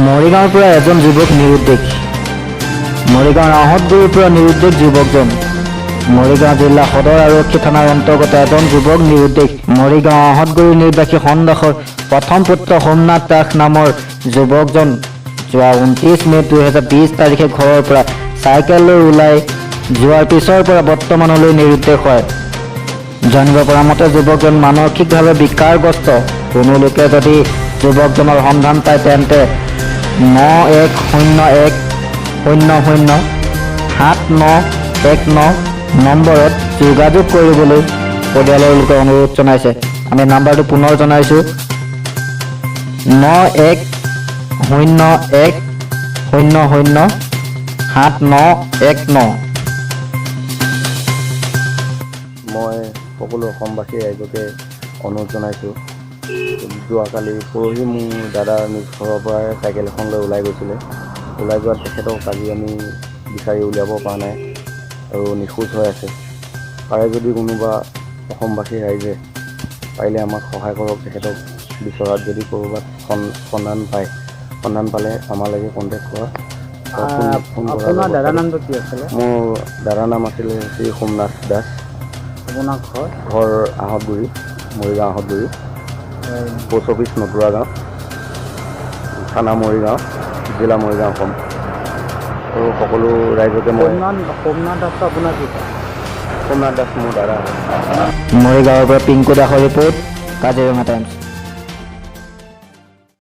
মৰিগাঁৱৰ পৰা এজন যুৱক নিৰুদ্দেশ। মৰিগাঁৱৰ আহঁতগুৰিৰ পৰা নিৰুদ্দেশ যুৱকজন। মৰিগাঁও জিলা সদৰ আৰক্ষী থানাৰ অন্তৰ্গত এজন যুৱক নিৰুদ্দেশ। মৰিগাঁও আহঁতগুৰি নিৰ্বাসী সন্দাসৰ প্ৰথম পুত্ৰ সোমনাথ দাস নামৰ যুৱকজন যোৱা 29 মে 2020 তাৰিখে ঘৰৰ পৰা চাইকেল লৈ ওলাই যোৱাৰ পিছৰ পৰা বৰ্তমানলৈ নিৰুদ্দেশ হয়। জানিব পৰা মতে যুৱকজন মানসিকভাৱে বিকাৰগ্ৰস্ত। কোনো লোকে যদি যুৱকজনৰ সন্ধান পায় তেন্তে 9100007919 নম্বৰত যোগাযোগ কৰিবলৈ পৰিয়ালৰ লোকে অনুৰোধ জনাইছে। আমি নাম্বাৰটো পুনৰ জনাইছোঁ 9100007919। মই সকলো অসমবাসী ৰাইজকে অনুৰোধ জনাইছোঁ। যোৱাকালি পৰহি মোৰ দাদা নিজ ঘৰৰ পৰা চাইকেল এখন লৈ ওলাই গৈছিলে। ওলাই যোৱাত তেখেতক আজি আমি বিচাৰি উলিয়াব পৰা নাই আৰু নিখোজ হৈ আছে। পাৰে যদি কোনোবা অসমবাসী ৰাইজে পাৰিলে আমাক সহায় কৰক। তেখেতক বিচৰাত যদি ক'ৰবাত সন্ধান পালে আমালৈকে কণ্টেক্ট কৰা। আপোনাৰ দাদাৰ নামটো কি আছিলে? মোৰ দাদাৰ নাম আছিলে শ্ৰী সোমনাথ দাস। আপোনাৰ ঘৰ আহঁতগুৰি, মৰিগাঁও আহঁতগুৰি, পোষ্ট অফিচ নতুৰা গাঁও, থানা মৰিগাঁও, জিলা মৰিগাঁও অসম। আৰু সকলো ৰাইজকে মই সোমনাথ দাস আপোনাৰ কি? সোমনাথ দাস মোৰ দাদা। মৰিগাঁৱৰ পৰা পিংকু দাসৰ ৰিপৰ্ট, কাজিৰঙা টাইমছ।